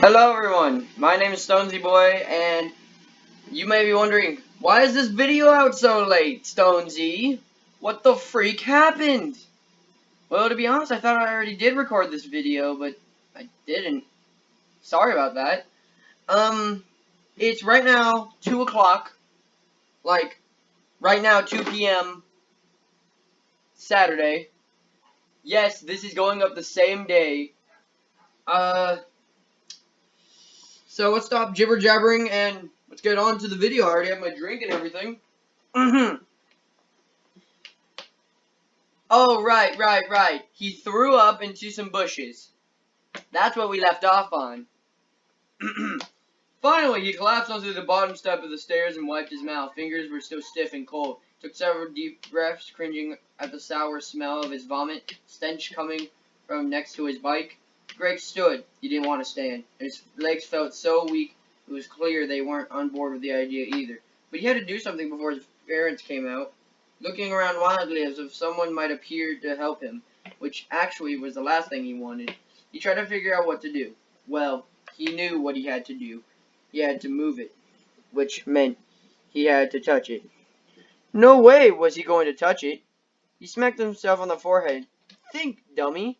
Hello everyone, my name is Stonesy Boy, and you may be wondering, why is this video out so late, Stonesy? What the freak happened? Well, to be honest, I thought I already did record this video, but I didn't. Sorry about that. It's right now 2 o'clock, like, right now 2 p.m. Saturday. Yes, this is going up the same day. So let's stop jibber jabbering and let's get on to the video. I already have my drink and everything. Oh, right. He threw up into some bushes. That's what we left off on. Finally, he collapsed onto the bottom step of the stairs and wiped his mouth. Fingers were still stiff and cold. Took several deep breaths, cringing at the sour smell of his vomit, stench coming from next to his bike. Greg stood. He didn't want to stand. His legs felt so weak, it was clear they weren't on board with the idea either. But he had to do something before his parents came out. Looking around wildly as if someone might appear to help him, which actually was the last thing he wanted. He tried to figure out what to do. Well, he knew what he had to do. He had to move it, which meant he had to touch it. No way was he going to touch it. He smacked himself on the forehead. Think, dummy.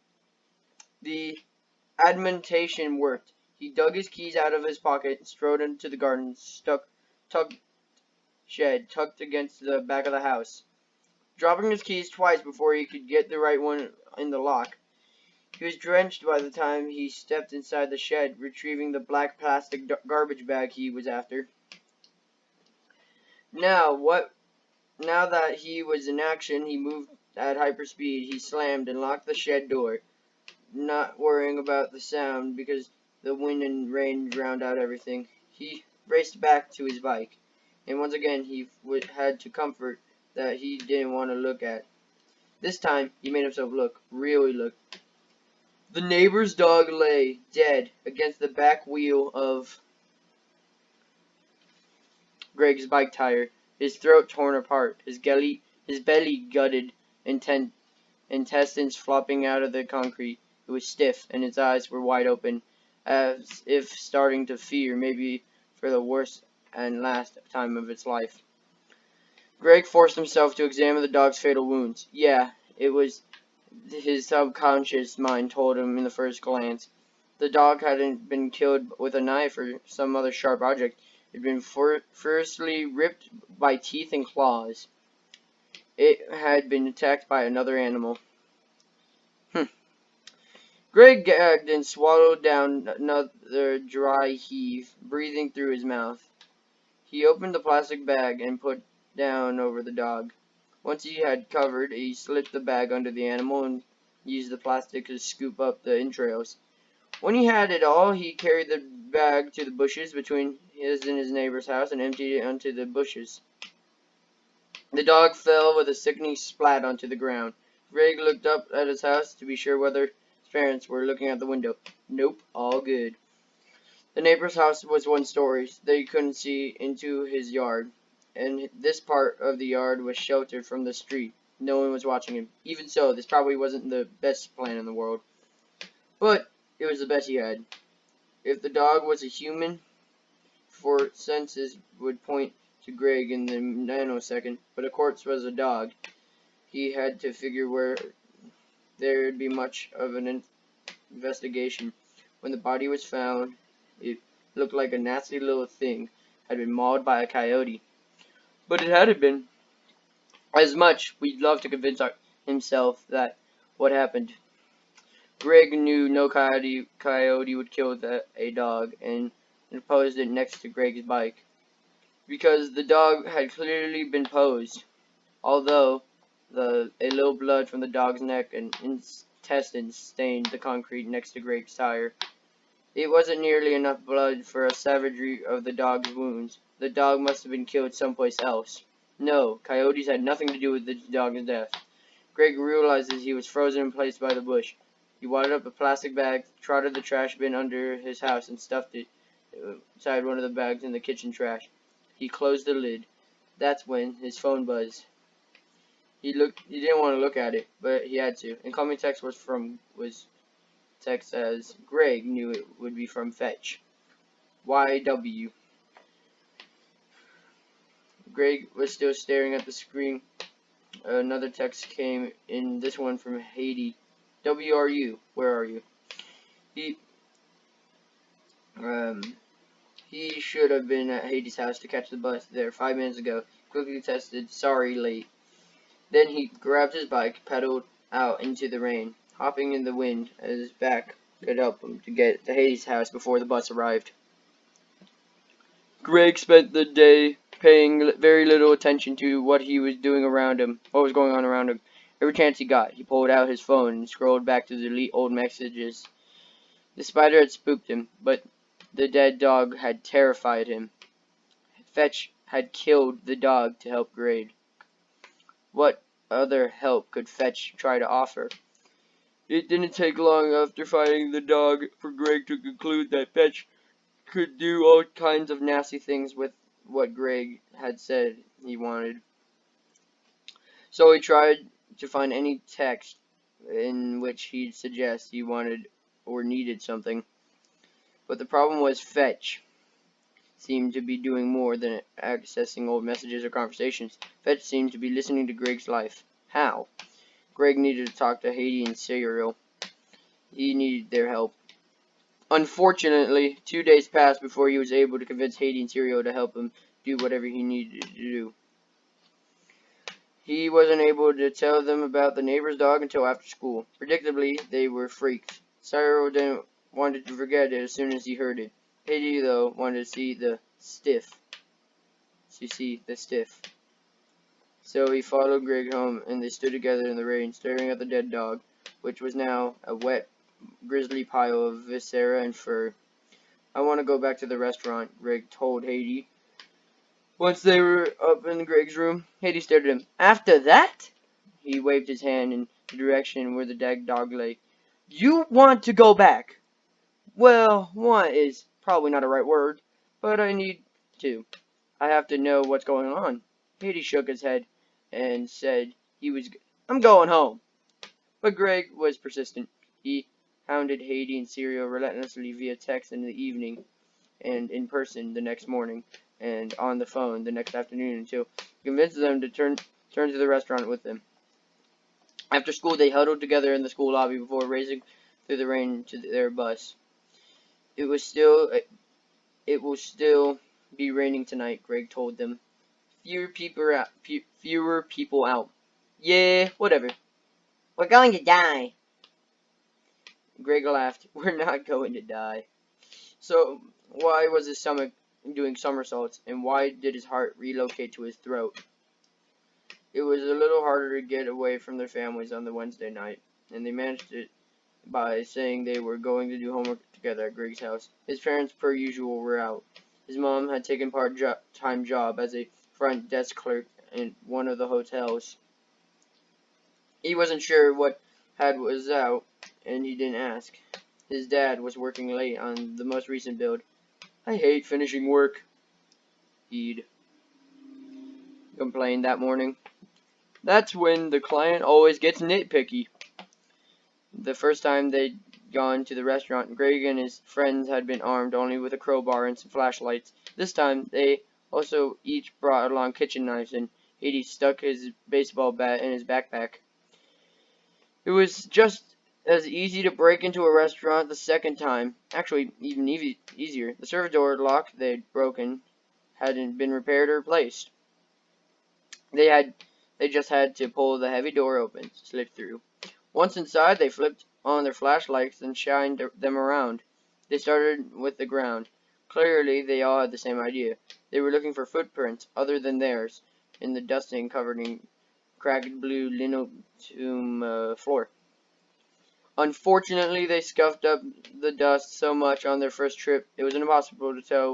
The admontation worked. He dug his keys out of his pocket, strode into the garden, tucked against the back of the house, dropping his keys twice before he could get the right one in the lock. He was drenched by the time he stepped inside the shed, retrieving the black plastic garbage bag he was after. Now that he was in action, he moved at hyperspeed. He slammed and locked the shed door, not worrying about the sound because the wind and rain drowned out everything. He raced back to his bike, and once again he had to comfort that he didn't want to look at. This time, he made himself really look. The neighbor's dog lay, dead, against the back wheel of Greg's bike tire, his throat torn apart, his belly gutted, intestines flopping out of the concrete. It was stiff, and his eyes were wide open, as if starting to fear, maybe for the worst and last time of its life. Greg forced himself to examine the dog's fatal wounds. Yeah, it was his subconscious mind told him in the first glance. The dog hadn't been killed with a knife or some other sharp object. It had been furiously ripped by teeth and claws. It had been attacked by another animal. Greg gagged and swallowed down another dry heave, breathing through his mouth. He opened the plastic bag and put down over the dog. Once he had covered, he slipped the bag under the animal and used the plastic to scoop up the entrails. When he had it all, he carried the bag to the bushes between his and his neighbor's house and emptied it onto the bushes. The dog fell with a sickening splat onto the ground. Greg looked up at his house to be sure whether his parents were looking out the window. Nope, all good. The neighbor's house was one story. They couldn't see into his yard, and this part of the yard was sheltered from the street. No one was watching him. Even so, this probably wasn't the best plan in the world. But it was the best he had. If the dog was a human, for senses would point to Greg in the nanosecond, but a corpse was a dog. He had to figure where there would be much of an investigation. When the body was found, it looked like a nasty little thing had been mauled by a coyote. But it hadn't been. As much, we'd love to convince himself that what happened. Greg knew no coyote would kill a dog, and posed it next to Greg's bike, because the dog had clearly been posed, although a little blood from the dog's neck and intestines stained the concrete next to Greg's tire. It wasn't nearly enough blood for a savagery of the dog's wounds. The dog must have been killed someplace else. No, coyotes had nothing to do with the dog's death. Greg realized that he was frozen in place by the bush. He wadded up a plastic bag, trotted the trash bin under his house, and stuffed it inside one of the bags in the kitchen trash. He closed the lid. That's when his phone buzzed. He didn't want to look at it, but he had to. Incoming text was text says, Greg knew it would be from Fetch. YW. Greg was still staring at the screen. Another text came in, this one from Haiti. WRU, where are you? He should have been at Hades' house to catch the bus there 5 minutes ago. Quickly texted, sorry, late. Then he grabbed his bike, pedaled out into the rain, hopping in the wind as his back could help him to get to Hades' house before the bus arrived. Greg spent the day paying very little attention to what he was doing around him, what was going on around him. Every chance he got, he pulled out his phone and scrolled back to delete old messages. The spider had spooked him, but the dead dog had terrified him. Fetch had killed the dog to help Greg. What other help could Fetch try to offer? It didn't take long after finding the dog for Greg to conclude that Fetch could do all kinds of nasty things with what Greg had said he wanted. So he tried to find any text in which he'd suggest he wanted or needed something. But the problem was Fetch seemed to be doing more than accessing old messages or conversations. Fetch seemed to be listening to Greg's life. How? Greg needed to talk to Haiti and Serial. He needed their help. Unfortunately, 2 days passed before he was able to convince Haiti and Serial to help him do whatever he needed to do. He wasn't able to tell them about the neighbor's dog until after school. Predictably, they were freaked. Cyril didn't want to forget it as soon as he heard it. Haiti, though, wanted to see the stiff. So he followed Greg home, and they stood together in the rain, staring at the dead dog, which was now a wet, grisly pile of viscera and fur. I want to go back to the restaurant, Greg told Haiti. Once they were up in Greg's room, Haiti stared at him. After that? He waved his hand in the direction where the dead dog lay. You want to go back? Well, want is probably not a right word, but I need to. I have to know what's going on. Haiti shook his head and said I'm going home. But Greg was persistent. He hounded Haiti and Serial relentlessly via text in the evening and in person the next morning and on the phone the next afternoon until he convinced them to turn to the restaurant with him. After school, they huddled together in the school lobby before racing through the rain to their bus. It will still be raining tonight, Greg told them. Fewer people out. Yeah, whatever. We're going to die. Greg laughed. We're not going to die. So, why was his stomach doing somersaults, and why did his heart relocate to his throat? It was a little harder to get away from their families on the Wednesday night, and they managed it by saying they were going to do homework together at Greg's house. His parents, per usual, were out. His mom had taken part-time job as a front desk clerk in one of the hotels. He wasn't sure what was out, and he didn't ask. His dad was working late on the most recent build. I hate finishing work, he'd complained that morning. That's when the client always gets nitpicky. The first time they'd gone to the restaurant, Greg and his friends had been armed only with a crowbar and some flashlights. This time, they also each brought along kitchen knives, and Haiti stuck his baseball bat in his backpack. It was just as easy to break into a restaurant the second time. Actually, even easier. The service door lock they'd broken hadn't been repaired or replaced. They just had to pull the heavy door open, slip through. Once inside, they flipped on their flashlights and shined them around. They started with the ground. Clearly, they all had the same idea. They were looking for footprints other than theirs in the dusting covered in cracked blue linoleum floor. Unfortunately, they scuffed up the dust so much on their first trip, it was impossible to tell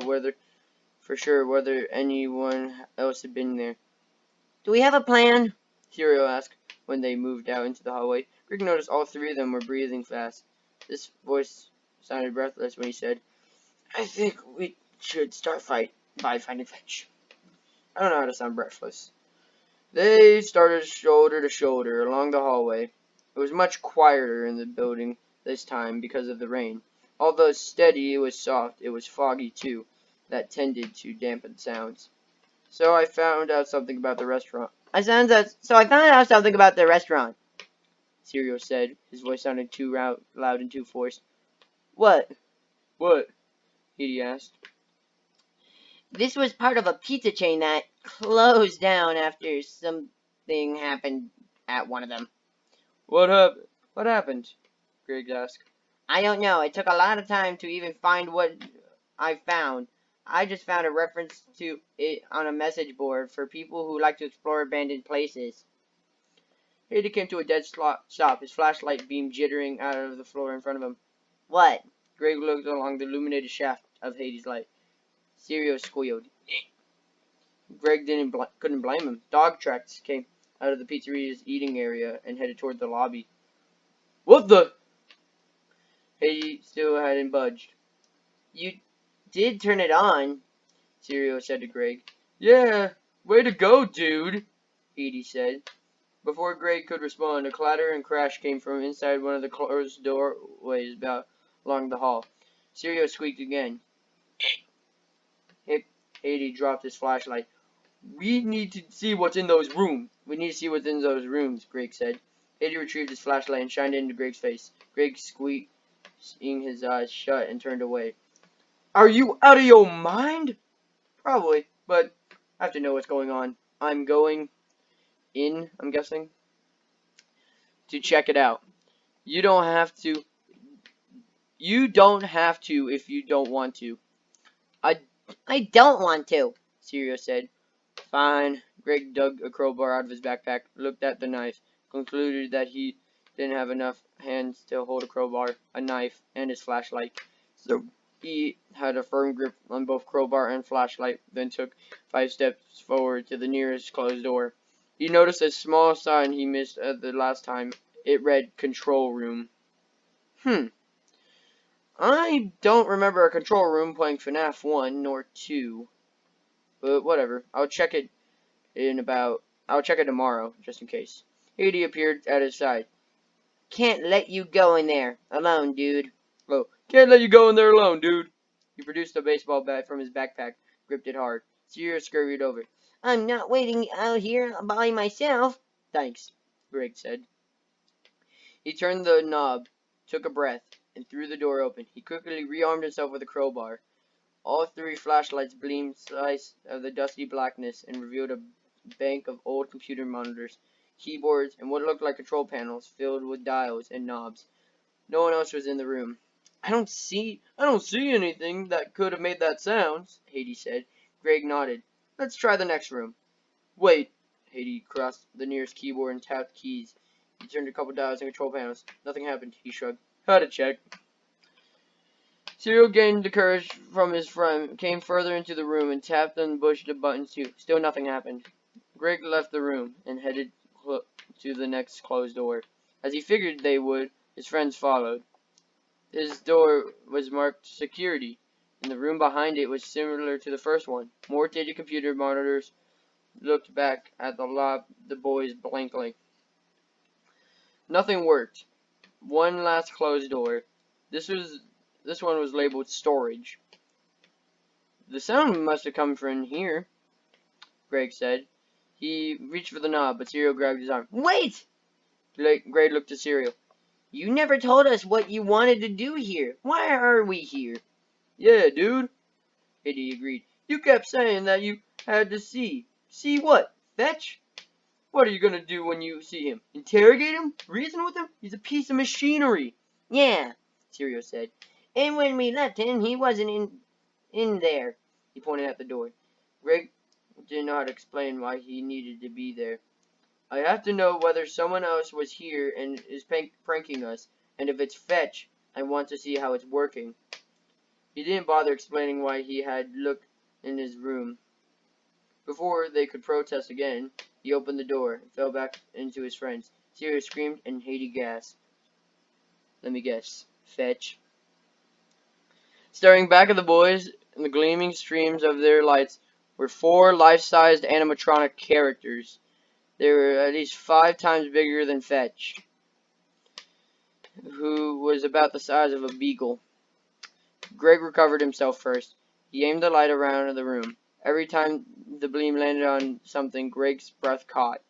for sure whether anyone else had been there. Do we have a plan? Serial asked when they moved out into the hallway. Greg noticed all three of them were breathing fast. His voice sounded breathless when he said, I think we should start by finding Fetch. I don't know how to sound breathless. They started shoulder to shoulder along the hallway. It was much quieter in the building this time because of the rain. Although steady, it was soft. It was foggy, too. That tended to dampen sounds. So I found out something about the restaurant. So I found out something about the restaurant, Serial said. His voice sounded too loud and too forced. What? What? Edie asked. This was part of a pizza chain that closed down after something happened at one of them. What happened? What happened? Greg asked. I don't know. It took a lot of time to even find what I found. I just found a reference to it on a message board for people who like to explore abandoned places. Haiti came to a dead stop, his flashlight beam jittering out of the floor in front of him. What? Greg looked along the illuminated shaft of Hades' light. Serial squealed. Greg couldn't blame him. Dog tracks came out of the pizzeria's eating area and headed toward the lobby. What the? Haiti still hadn't budged. You did turn it on, Serial said to Greg. Yeah, way to go, dude, Edie said. Before Greg could respond, a clatter and crash came from inside one of the closed doorways along the hall. Serial squeaked again. Edie dropped his flashlight. We need to see what's in those rooms. We need to see what's in those rooms, Greg said. Eddie retrieved his flashlight and shined it into Greg's face. Greg squeaked, seeing his eyes shut, and turned away. Are you out of your mind? Probably, but I have to know what's going on. I'm going in, I'm guessing, to check it out. You don't have to. You don't have to if you don't want to. I don't want to, Serial said. Fine. Greg dug a crowbar out of his backpack, looked at the knife, concluded that he didn't have enough hands to hold a crowbar, a knife, and his flashlight. So he had a firm grip on both crowbar and flashlight, then took 5 steps forward to the nearest closed door. He noticed a small sign he missed at the last time. It read, Control Room. I don't remember a control room playing FNAF 1 nor 2. But whatever. I'll check it tomorrow, just in case. Haiti appeared at his side. Can't let you go in there alone, dude. Oh, can't let you go in there alone, dude. He produced a baseball bat from his backpack, gripped it hard. Sierra scurried over. I'm not waiting out here by myself. Thanks, Greg said. He turned the knob, took a breath, and threw the door open. He quickly rearmed himself with a crowbar. All 3 flashlights gleamed slice of the dusty blackness and revealed a bank of old computer monitors, keyboards, and what looked like control panels filled with dials and knobs. No one else was in the room. I don't see anything that could have made that sound, Haiti said. Greg nodded. Let's try the next room. Wait. Haiti crossed the nearest keyboard and tapped keys. He turned a couple dials and control panels. Nothing happened, he shrugged. Had to check. Serial gained the courage from his friend, came further into the room, and tapped and pushed the buttons too. Still nothing happened. Greg left the room and headed to the next closed door. As he figured they would, his friends followed. His door was marked security, and the room behind it was similar to the first one. More dated computer monitors looked back at the boys blankly. Nothing worked. One last closed door. This one was labeled storage. The sound must have come from here, Greg said. He reached for the knob, but Serial grabbed his arm. Wait! Greg looked at Serial. You never told us what you wanted to do here. Why are we here? Yeah, dude, Eddie agreed. You kept saying that you had to see. See what? Fetch? What are you gonna do when you see him? Interrogate him? Reason with him? He's a piece of machinery. Yeah, Serial said. And when we left him, he wasn't in there. He pointed at the door. Greg didn't know how to explain why he needed to be there. I have to know whether someone else was here and is pranking us, and if it's Fetch, I want to see how it's working. He didn't bother explaining why he had looked in his room. Before they could protest again, he opened the door and fell back into his friends. Sirius screamed and Haiti gasped. Let me guess. Fetch. Staring back at the boys in the gleaming streams of their lights were 4 life-sized animatronic characters. They were at least 5 times bigger than Fetch, who was about the size of a beagle. Greg recovered himself first. He aimed the light around the room. Every time the beam landed on something, Greg's breath caught.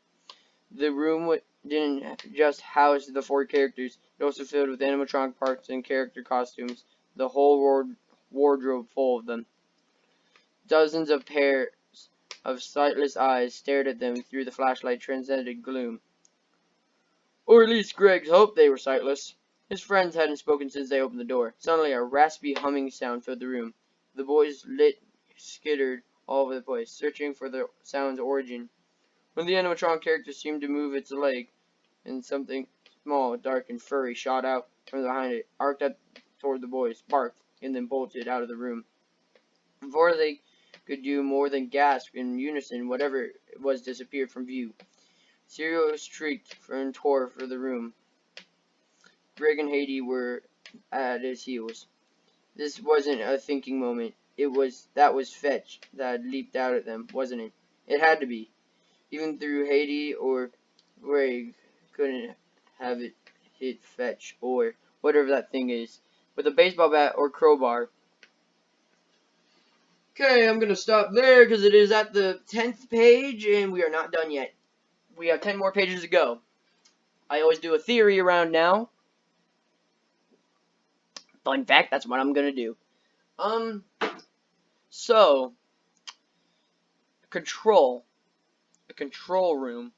The room didn't just house the 4 characters. It also filled with animatronic parts and character costumes. The whole wardrobe full of them. Dozens of pairs of sightless eyes stared at them through the flashlight transcended gloom. Or at least Greg hoped they were sightless. His friends hadn't spoken since they opened the door. Suddenly, a raspy humming sound filled the room. The boys skittered all over the place, searching for the sound's origin. When the animatronic character seemed to move its leg, and something small, dark, and furry shot out from behind it, arced up toward the boys, barked, and then bolted out of the room. Before they could do more than gasp in unison, whatever it was disappeared from view. Serial shrieked and tore for the room. Greg and Haiti were at his heels. This wasn't a thinking moment. That was Fetch that had leaped out at them, wasn't it? It had to be. Even through Haiti or Greg couldn't have it hit Fetch or whatever that thing is with a baseball bat or crowbar. Okay, I'm gonna stop there because it is at the 10th page and we are not done yet. We have 10 more pages to go. I always do a theory around now. Fun fact, that's what I'm gonna do. So, control. A control room.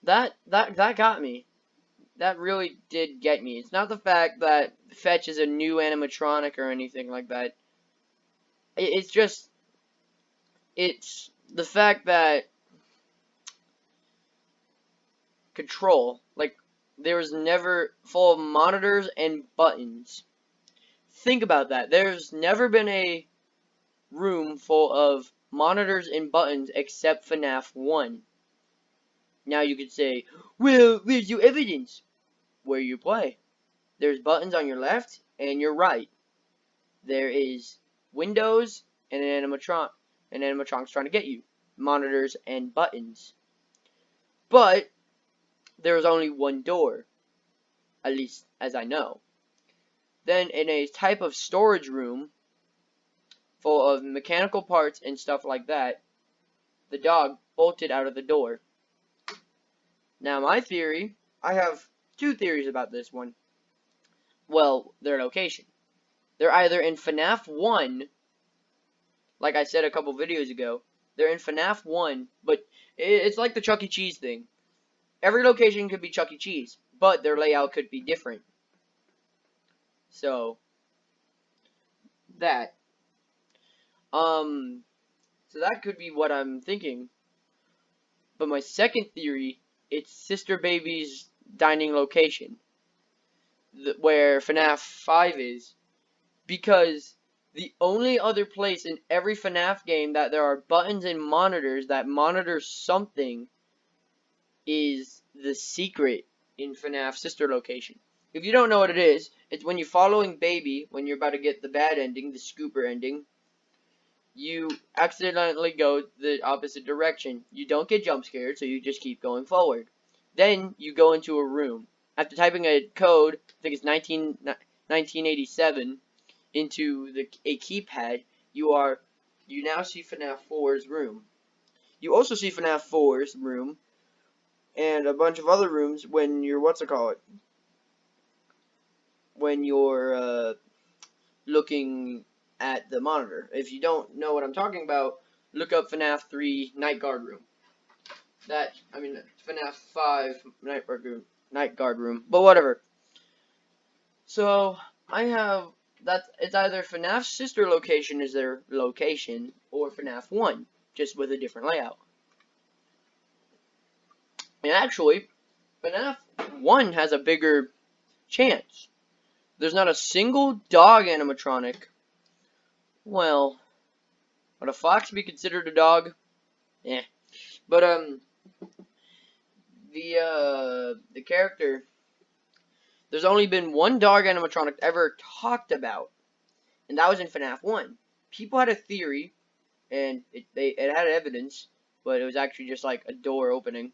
That got me. That really did get me. It's not the fact that Fetch is a new animatronic or anything like that. It's just, it's the fact that control, like, there was never full of monitors and buttons. Think about that. There's never been a room full of monitors and buttons except FNAF 1. Now you could say, well, where's your evidence? Where you play. There's buttons on your left and your right. There is windows and an animatronic's trying to get you. Monitors and buttons. But there is only one door, at least as I know. Then in a type of storage room full of mechanical parts and stuff like that, the dog bolted out of the door. Now my theory, I have 2 theories about this one. Well, their location. They're either in FNAF 1, like I said a couple videos ago. They're in FNAF 1, but it's like the Chuck E. Cheese thing. Every location could be Chuck E. Cheese, but their layout could be different. So, that. So that could be what I'm thinking. But my second theory, it's Sister Baby's dining location, where FNAF 5 is, because the only other place in every FNAF game that there are buttons and monitors that monitor something is the secret in FNAF Sister Location. If you don't know what it is, it's when you're following Baby, when you're about to get the bad ending, the scooper ending, you accidentally go the opposite direction. You don't get jump scared, so you just keep going forward. Then you go into a room. After typing a code, I think it's 1987, into a keypad, you now see FNAF 4's room. You also see FNAF 4's room and a bunch of other rooms when you're when you're looking at the monitor. If you don't know what I'm talking about, look up FNAF 3 Night Guard Room. FNAF 5 Night Guard Room, but whatever. So I have it's either FNAF Sister Location is their location, or FNAF 1, just with a different layout. And actually, FNAF 1 has a bigger chance. There's not a single dog animatronic. Well, would a fox be considered a dog? Eh. But the character, there's only been one dog animatronic ever talked about, and that was in FNAF 1. People had a theory, and it had evidence, but it was actually just like a door opening,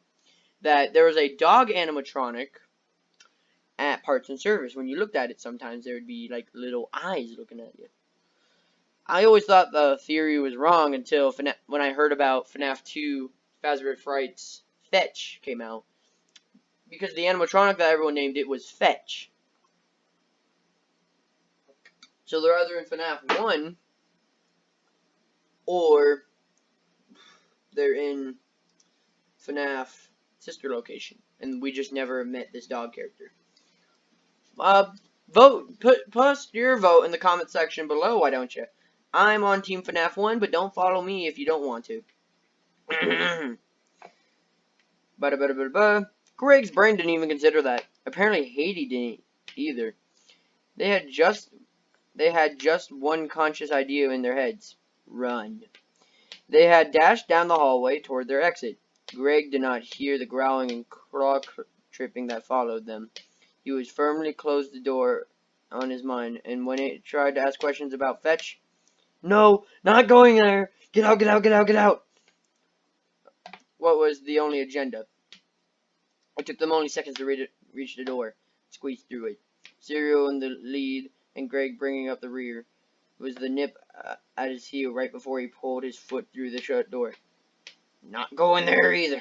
that there was a dog animatronic at parts and service. When you looked at it, sometimes there would be like little eyes looking at you. I always thought the theory was wrong until when I heard about FNAF 2 Fazbear Fright's Fetch came out. Because the animatronic that everyone named it was Fetch. So they're either in FNAF 1 or they're in FNAF sister location. And we just never met this dog character. Post your vote in the comment section below, why don't you? I'm on Team FNAF 1, but don't follow me if you don't want to. Greg's brain didn't even consider that. Apparently Haiti didn't either. They had just one conscious idea in their heads. Run. They had dashed down the hallway toward their exit. Greg did not hear the growling and claw tripping that followed them. He was firmly closed the door on his mind, and when it tried to ask questions about Fetch, no, not going there! Get out, get out, get out, get out! What was the only agenda? It took them only seconds to reach the door, squeeze through it. Serial in the lead, and Greg bringing up the rear. It was the nip at his heel right before he pulled his foot through the shut door. Not going there either.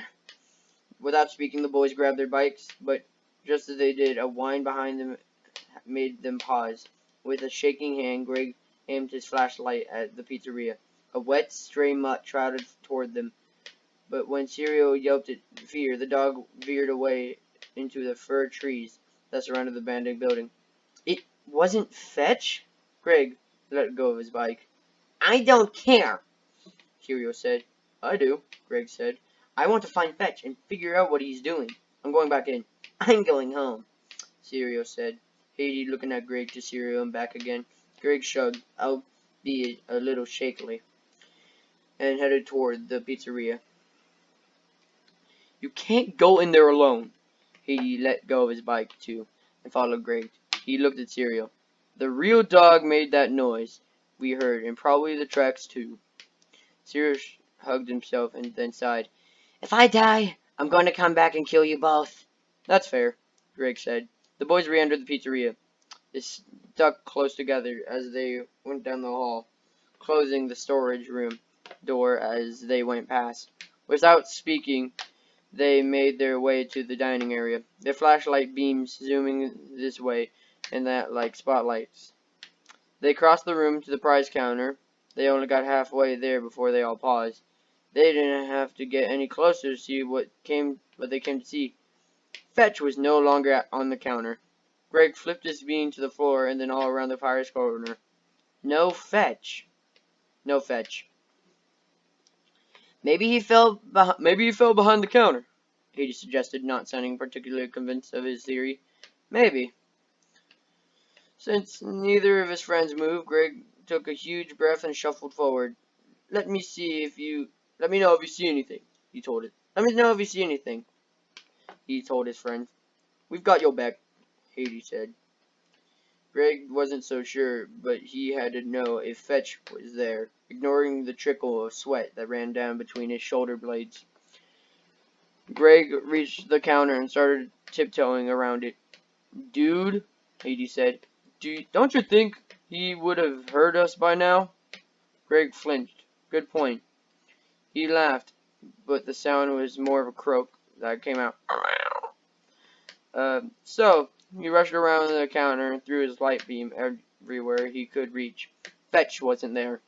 Without speaking, the boys grabbed their bikes, but just as they did, a whine behind them made them pause. With a shaking hand, Greg aimed his flashlight at the pizzeria. A wet, stray mutt trotted toward them, but when Serial yelped in fear, the dog veered away into the fir trees that surrounded the abandoned building. It wasn't Fetch? Greg let go of his bike. I don't care, Serial said. I do, Greg said. I want to find Fetch and figure out what he's doing. I'm going back in. I'm going home, Serial said. Haiti looking at Greg to Serial and back again. Greg shrugged, albeit a little shakily, and headed toward the pizzeria. You can't go in there alone. Haiti let go of his bike, too, and followed Greg. He looked at Serial. The real dog made that noise we heard, and probably the tracks, too. Serial hugged himself and then sighed. If I die, I'm going to come back and kill you both. That's fair, Greg said. The boys re-entered the pizzeria. They stuck close together as they went down the hall, closing the storage room door as they went past. Without speaking, they made their way to the dining area, their flashlight beams zooming this way and that like spotlights. They crossed the room to the prize counter. They only got halfway there before they all paused. They didn't have to get any closer to see what they came to see. Fetch was no longer on the counter. Greg flipped his bean to the floor and then all around the prize corner. No Fetch. No Fetch. Maybe he fell behind the counter, Haiti suggested, not sounding particularly convinced of his theory. Maybe. Since neither of his friends moved, Greg took a huge breath and shuffled forward. Let me know if you see anything, he told it. Let me know if you see anything, he told his friend. We've got your back, Haiti said. Greg wasn't so sure, but he had to know if Fetch was there, ignoring the trickle of sweat that ran down between his shoulder blades. Greg reached the counter and started tiptoeing around it. Dude, Haiti said, don't you think he would have heard us by now? Greg flinched. Good point. He laughed, but the sound was more of a croak that came out. So, he rushed around the counter and threw his light beam everywhere he could reach. Fetch wasn't there.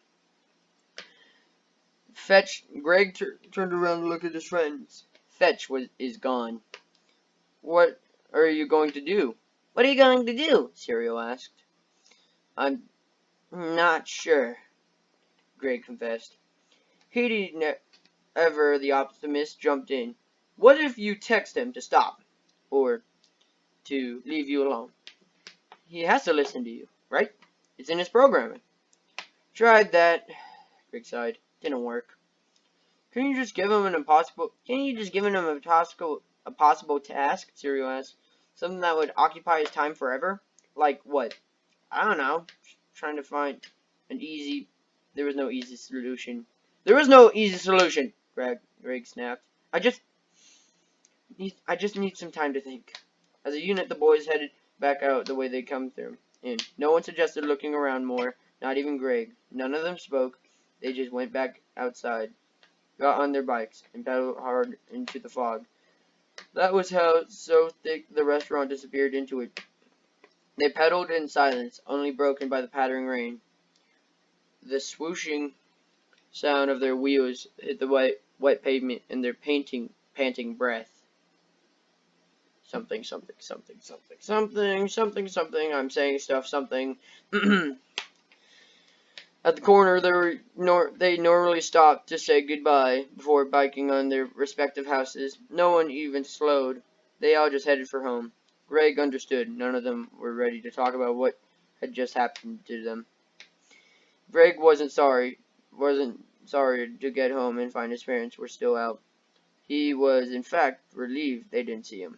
Greg turned around to look at his friends. Fetch is gone. What are you going to do? What are you going to do? Serial asked. I'm not sure, Greg confessed. Haiti, ever the optimist, jumped in. What if you text him to stop? Or to leave you alone? He has to listen to you, right? It's in his programming. Tried that, Greg sighed. Didn't work. Can you just give him a possible task? Serial asked. Something that would occupy his time forever? Like what? I don't know. Trying to find an easy. There was no easy solution. There was no easy solution. Greg snapped. I just need some time to think. As a unit, the boys headed back out the way they come through. In. No one suggested looking around more, not even Greg. None of them spoke. They just went back outside, got on their bikes, and pedaled hard into the fog. That was how so thick the restaurant disappeared into it. They pedaled in silence, only broken by the pattering rain. The swooshing sound of their wheels hit the wet pavement and their panting breath. Something, something, something, something, something, something, something. I'm saying stuff, something. At the corner, they normally stopped to say goodbye before biking on their respective houses. No one even slowed. They all just headed for home. Greg understood. None of them were ready to talk about what had just happened to them. Greg wasn't sorry to get home and find his parents were still out. He was, in fact, relieved they didn't see him.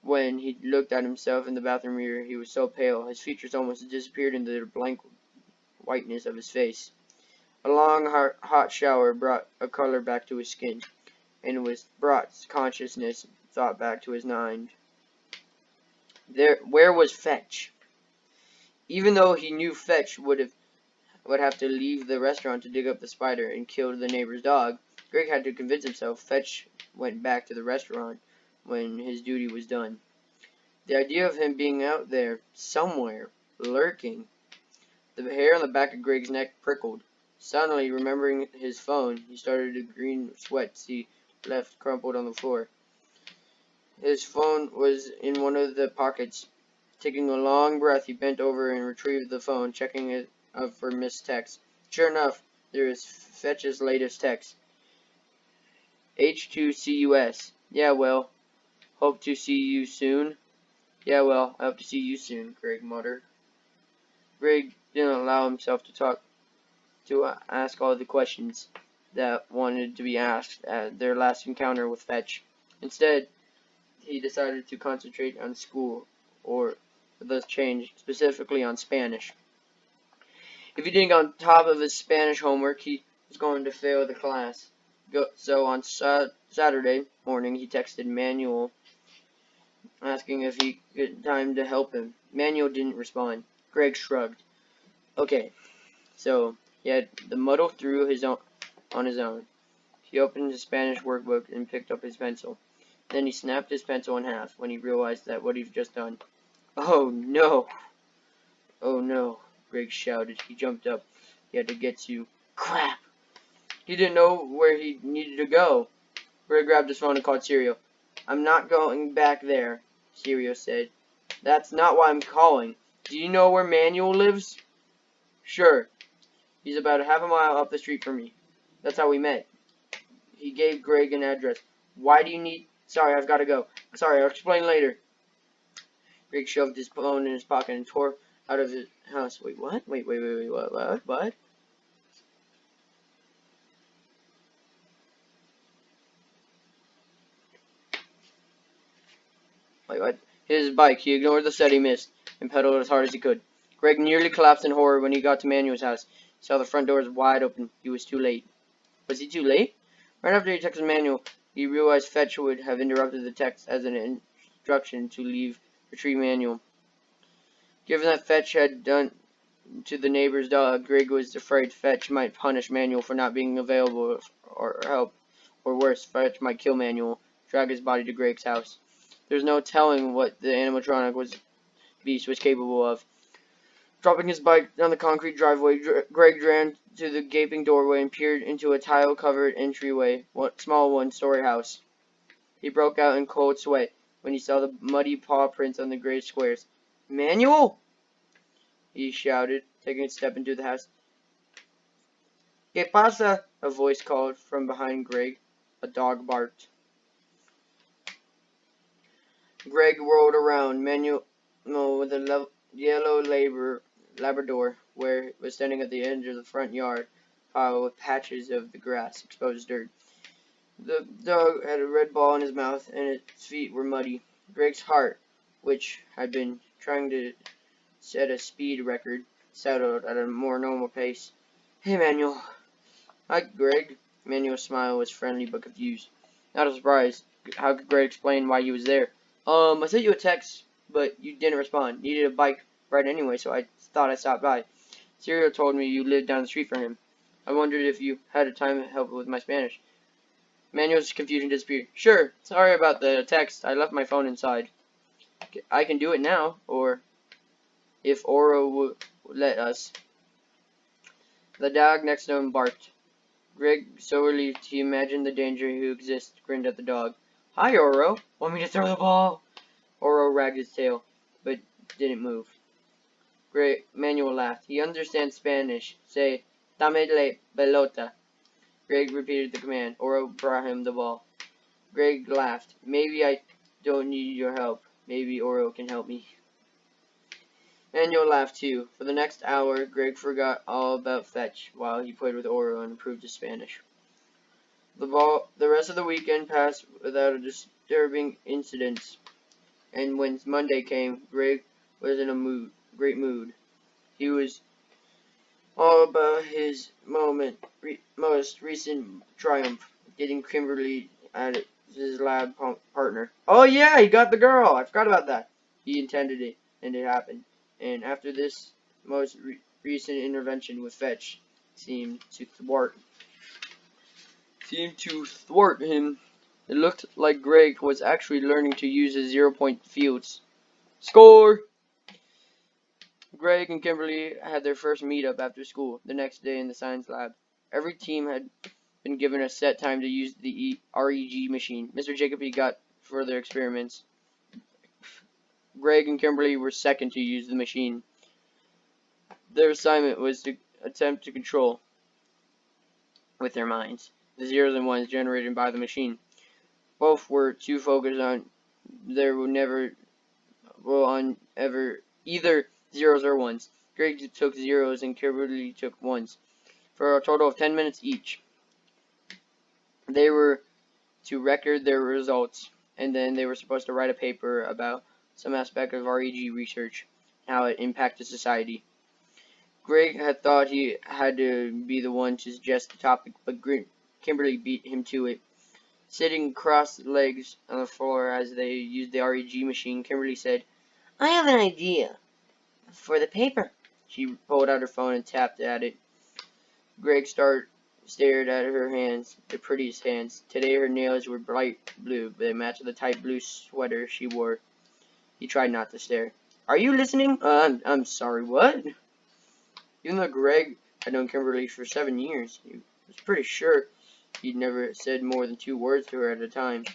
When he looked at himself in the bathroom mirror, he was so pale, his features almost disappeared into the blank whiteness of his face. A long, hot shower brought a color back to his skin, and brought consciousness, thought back to his mind. Where was Fetch? Even though he knew Fetch would have to leave the restaurant to dig up the spider and kill the neighbor's dog, Greg had to convince himself Fetch went back to the restaurant when his duty was done. The idea of him being out there, somewhere, lurking. The hair on the back of Greg's neck prickled. Suddenly, remembering his phone, he started to green sweat he left crumpled on the floor. His phone was in one of the pockets. Taking a long breath, he bent over and retrieved the phone, checking it up for missed text. Sure enough, there was Fetch's latest text. H2CUS. Yeah, well, hope to see you soon. Yeah, well, I hope to see you soon, Greg muttered. Greg didn't allow himself to ask all the questions that wanted to be asked at their last encounter with Fetch. Instead, he decided to concentrate on school, or thus change, specifically on Spanish. If he didn't get on top of his Spanish homework, he was going to fail the class. So on Saturday morning, he texted Manuel, asking if he had time to help him. Manuel didn't respond. Greg shrugged. Okay, so he had the muddle through on his own. He opened his Spanish workbook and picked up his pencil. Then he snapped his pencil in half when he realized that what he'd just done. Oh no! Oh no! Greg shouted. He jumped up. He had to get to. Crap! He didn't know where he needed to go. Greg grabbed his phone and called Sirio. I'm not going back there, Sirio said. That's not why I'm calling. Do you know where Manuel lives? Sure. He's about half a mile up the street from me. That's how we met. He gave Greg an address. Why do you need... Sorry, I've got to go. Sorry, I'll explain later. Greg shoved his phone in his pocket and tore out of his house. Wait, what? Wait, what? Wait, what? His bike. He ignored the set he missed and pedaled as hard as he could. Greg nearly collapsed in horror when he got to Manuel's house. He saw the front doors wide open. He was too late. Was he too late? Right after he texted Manuel, he realized Fetch would have interrupted the text as an instruction to retrieve Manuel. Given that Fetch had done to the neighbor's dog, Greg was afraid Fetch might punish Manuel for not being available or help. Or worse, Fetch might kill Manuel, drag his body to Greg's house. There's no telling what the animatronic beast was capable of. Dropping his bike down the concrete driveway, Greg ran to the gaping doorway and peered into a tile-covered entryway, small one-story house. He broke out in cold sweat when he saw the muddy paw prints on the gray squares. Manuel! He shouted, taking a step into the house. ¿Qué pasa? A voice called from behind Greg. A dog barked. Greg whirled around. Manuel with a yellow Labrador was standing at the edge of the front yard pile with patches of the grass, exposed dirt. The dog had a red ball in his mouth, and its feet were muddy. Greg's heart, which had been trying to set a speed record, settled at a more normal pace. Hey, Manuel. Hi, Greg. Manuel's smile was friendly but confused. Not a surprise. How could Greg explain why he was there? I sent you a text but you didn't respond. Needed a bike ride anyway, so I thought I'd stop by. Serial told me you lived down the street from him. I wondered if you had a time to help with my Spanish. Manuel's confusion disappeared. Sure, sorry about the text. I left my phone inside. I can do it now, or if Oro would let us. The dog next to him barked. Greg, so relieved he imagined the danger who exists, grinned at the dog. Hi, Oro. Want me to throw the ball? Oro wagged his tail, but didn't move. Manuel laughed. He understands Spanish. Say, dame la pelota. Greg repeated the command. Oro brought him the ball. Greg laughed. Maybe I don't need your help. Maybe Oro can help me. Manuel laughed too. For the next hour, Greg forgot all about fetch while he played with Oro and improved his Spanish. The rest of the weekend passed without a disturbing incidents, and when Monday came, Greg was in a great mood. He was all about his most recent triumph, getting Kimberly at his lab partner. Oh yeah, he got the girl. I forgot about that. He intended it, and it happened. And after this most recent intervention with Fetch seemed to thwart him. It looked like Greg was actually learning to use his 0-point fields. Score! Greg and Kimberly had their first meetup after school the next day in the science lab. Every team had been given a set time to use the REG machine. Mr. Jacoby got further experiments. Greg and Kimberly were second to use the machine. Their assignment was to attempt to control, with their minds, the zeros and ones generated by the machine. Both were too focused on either zeros or ones. Greg took zeros and Kimberly took ones, for a total of 10 minutes each. They were to record their results, and then they were supposed to write a paper about some aspect of REG research, how it impacted society. Greg had thought he had to be the one to suggest the topic, but Kimberly beat him to it. Sitting crossed legs on the floor as they used the REG machine, Kimberly said, I have an idea for the paper. She pulled out her phone and tapped at it. Greg stared at her hands, the prettiest hands. Today her nails were bright blue, but they matched the tight blue sweater she wore. He tried not to stare. Are you listening? I'm sorry, what? Even though Greg had known Kimberly for 7 years, he was pretty sure he'd never said more than 2 words to her at a time.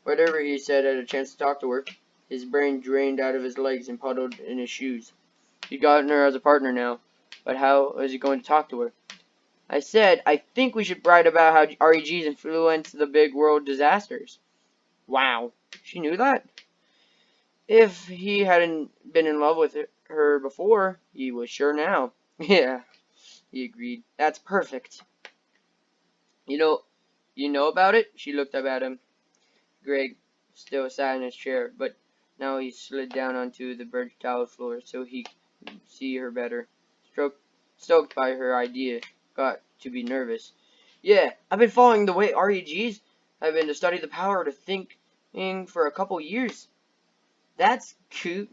Whatever he said had a chance to talk to her. His brain drained out of his legs and puddled in his shoes. He'd gotten her as a partner now, but how was he going to talk to her? I said, I think we should write about how REGs influence the big world disasters. Wow, she knew that? If he hadn't been in love with her before, he was sure now. Yeah, he agreed. That's perfect. You know about it? She looked up at him. Greg still sat in his chair, but now he slid down onto the birch tile floor so he could see her better. Stoked by her idea, got to be nervous. Yeah, I've been following the way REGs have been to study the power to thinking for a couple years. That's cute.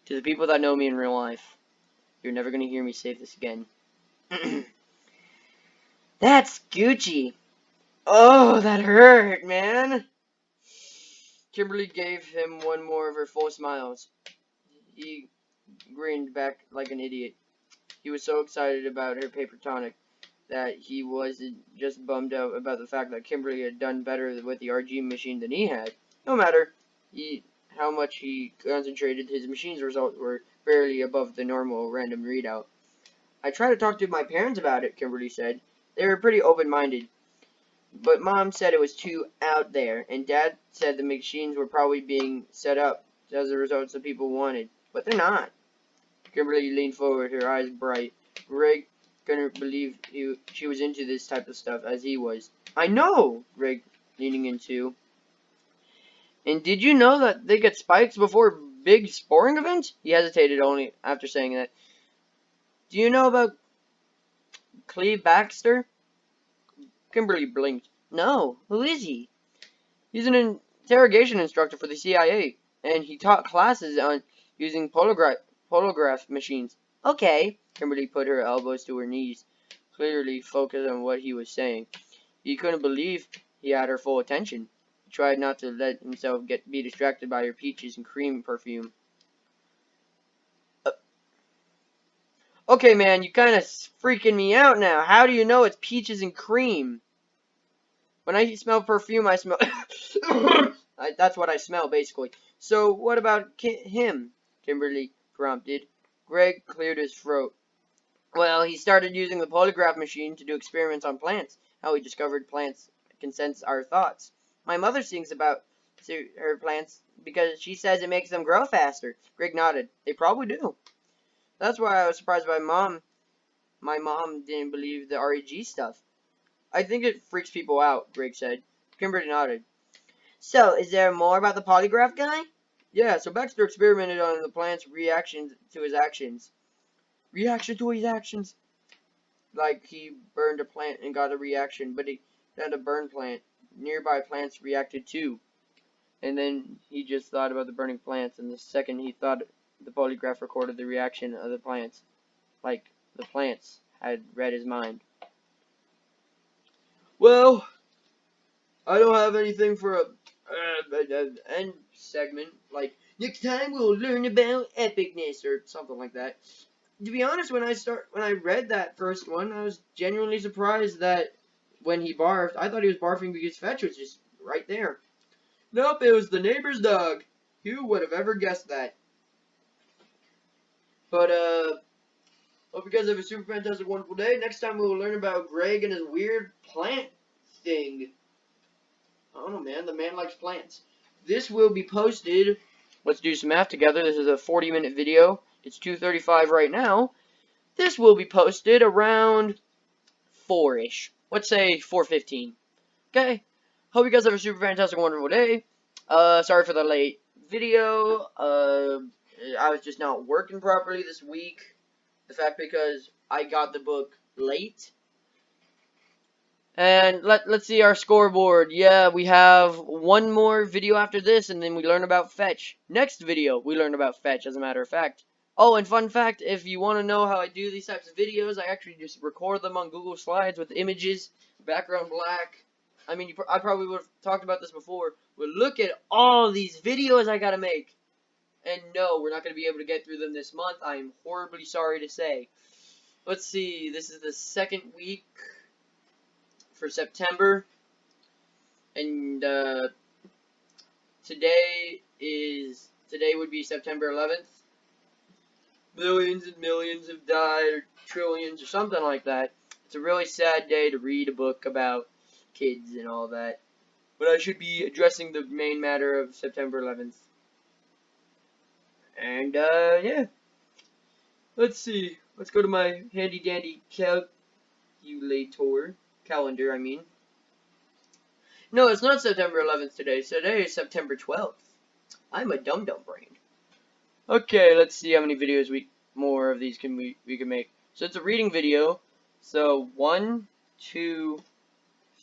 To the people that know me in real life, you're never going to hear me say this again. That's Gucci. Oh, that hurt, man. Kimberly gave him one more of her full smiles. He grinned back like an idiot. He was so excited about her paper tonic that he wasn't just bummed out about the fact that Kimberly had done better with the RG machine than he had. No matter how much he concentrated, his machine's results were barely above the normal random readout. I tried to talk to my parents about it, Kimberly said. They were pretty open-minded. But Mom said it was too out there, and Dad said the machines were probably being set up as the results that people wanted. But they're not. Kimberly leaned forward, her eyes bright. Greg couldn't believe she was into this type of stuff as he was. I know, Greg leaning in too. And did you know that they get spikes before big sporting events? He hesitated only after saying that. Do you know about Cleve Baxter? Kimberly blinked. No, who is he? He's an interrogation instructor for the CIA, and he taught classes on using polygraph machines. Okay. Kimberly put her elbows to her knees, clearly focused on what he was saying. He couldn't believe he had her full attention. He tried not to let himself be distracted by her peaches and cream perfume. Okay, man, you kind of freaking me out now. How do you know it's peaches and cream? When I smell perfume, I smell... that's what I smell, basically. So, what about him? Kimberly prompted. Greg cleared his throat. Well, he started using the polygraph machine to do experiments on plants. How he discovered plants can sense our thoughts. My mother sings about her plants because she says it makes them grow faster. Greg nodded. They probably do. That's why I was surprised by my mom didn't believe the REG stuff. I think it freaks people out, Greg said. Kimberly nodded. So, is there more about the polygraph guy? Yeah, so Baxter experimented on the plant's reaction to his actions. Reaction to his actions? Like he burned a plant and got a reaction, but he had a burn plant. Nearby plants reacted too. And then he just thought about the burning plants, and the second he thought, the polygraph recorded the reaction of the plants. Like the plants had read his mind. Well, I don't have anything for a end segment. Like, next time we'll learn about epicness or something like that. To be honest, when I read that first one, I was genuinely surprised that when he barfed, I thought he was barfing because Fetch was just right there. Nope, it was the neighbor's dog. Who would have ever guessed that? But, hope you guys have a super fantastic, wonderful day. Next time we will learn about Greg and his weird plant thing. I don't know, man. The man likes plants. This will be posted. Let's do some math together. This is a 40-minute video. It's 2:35 right now. This will be posted around 4-ish. Let's say 4:15. Okay. Hope you guys have a super fantastic, wonderful day. Sorry for the late video. I was just not working properly this week. The fact because I got the book late. And let's see our scoreboard. Yeah, we have one more video after this, and then we learn about Fetch. Next video, we learn about Fetch, as a matter of fact. Oh, and fun fact, if you want to know how I do these types of videos, I actually just record them on Google Slides with images, background black. I mean, I probably would have talked about this before, but look at all these videos I gotta make. And no, we're not going to be able to get through them this month. I am horribly sorry to say. Let's see, this is the second week for September, and today would be September 11th. Millions and millions have died, or trillions, or something like that. It's a really sad day to read a book about kids and all that. But I should be addressing the main matter of September 11th. And, yeah. Let's see. Let's go to my handy-dandy calendar, I mean. No, it's not September 11th today. Today is September 12th. I'm a dum-dum brain. Okay, let's see how many videos more of these we can make. So it's a reading video. So 1, 2,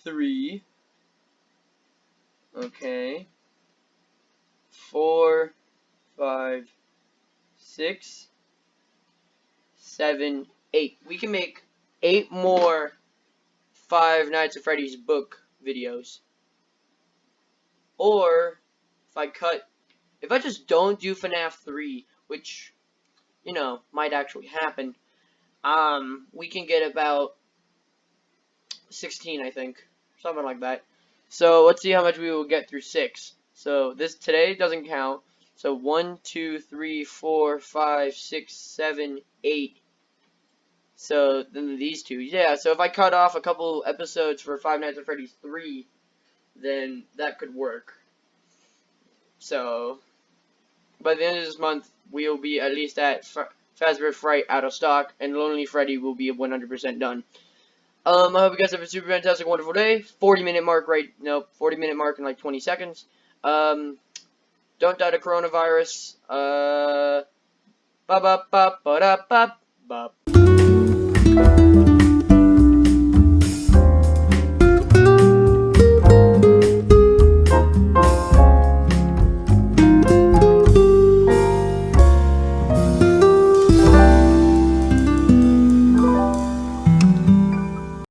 3. Okay. 4, 5, 6, 7, 8. We can make 8 more Five Nights at Freddy's book videos. Or if I just don't do FNAF 3, which, you know, might actually happen, we can get about 16, I think. Something like that. So let's see how much we will get through 6. So this today doesn't count. So 1, 2, 3, 4, 5, 6, 7, 8. So then these two. Yeah, so if I cut off a couple episodes for Five Nights at Freddy's 3, then that could work. So by the end of this month, we'll be at least at Fazbear Fright out of stock, and Lonely Freddy will be 100% done. I hope you guys have a super fantastic, wonderful day. 40-minute mark 40-minute mark in like 20 seconds. Don't die to coronavirus. Ba ba ba ba da ba ba.